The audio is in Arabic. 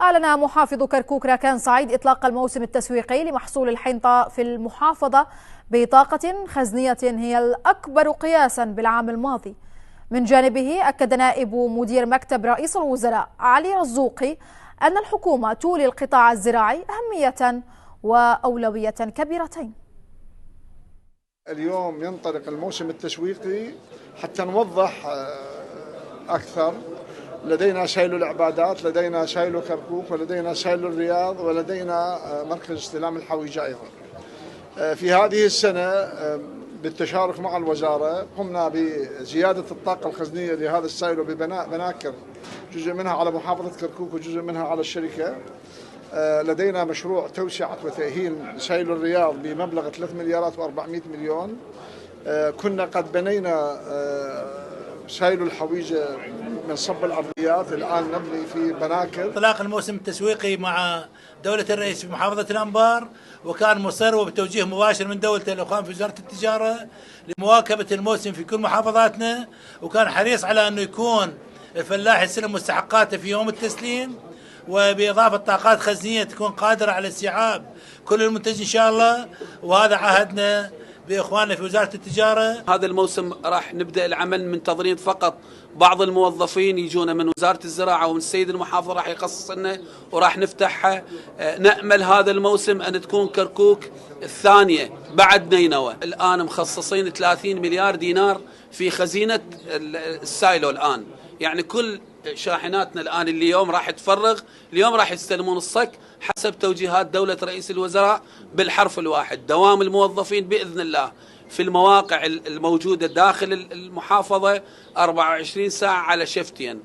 أعلن محافظ كركوك راكان سعيد إطلاق الموسم التسويقي لمحصول الحنطة في المحافظة بطاقة خزنية هي الأكبر قياسا بالعام الماضي. من جانبه أكد نائب مدير مكتب رئيس الوزراء علي رزوقي أن الحكومة تولي القطاع الزراعي أهمية وأولوية كبيرتين. اليوم ينطلق الموسم التسويقي حتى نوضح أكثر. لدينا سيل العبادات، لدينا سيل كركوك، ولدينا سيل الرياض، ولدينا مركز استلام الحويجة أيضا. في هذه السنة بالتشارك مع الوزارة قمنا بزيادة الطاقة الخزنية لهذا السيل وببناء بناكر، جزء منها على محافظة كركوك وجزء منها على الشركة. لدينا مشروع توسعة وتأهيل سيل الرياض بمبلغ 3 مليارات و400 مليون. كنا قد بنينا سيل الحويجة من صب الأرضيات، الآن نبني في بناكر. انطلاق الموسم التسويقي مع دولة الرئيس في محافظة الأنبار، وكان مصر وبتوجيه مباشر من دولة الأخوان في وزارة التجارة لمواكبة الموسم في كل محافظاتنا، وكان حريص على أنه يكون الفلاح يستلم مستحقاته في يوم التسليم، وبإضافة طاقات خزنية تكون قادرة على استيعاب كل المنتج إن شاء الله. وهذا عهدنا بإخواننا في وزارة التجارة. هذا الموسم راح نبدأ العمل منتظرين فقط بعض الموظفين يجونا من وزارة الزراعة ومن السيد المحافظ راح يخصص لنا وراح نفتحها. نأمل هذا الموسم أن تكون كركوك الثانية بعد نينوى. الآن مخصصين 30 مليار دينار في خزينة السايلو الآن، يعني كل شاحناتنا الآن اللي اليوم راح تفرغ، اليوم راح يستلمون الصك حسب توجيهات دولة رئيس الوزراء بالحرف الواحد. دوام الموظفين بإذن الله في المواقع الموجودة داخل المحافظة 24 ساعة على شفتين.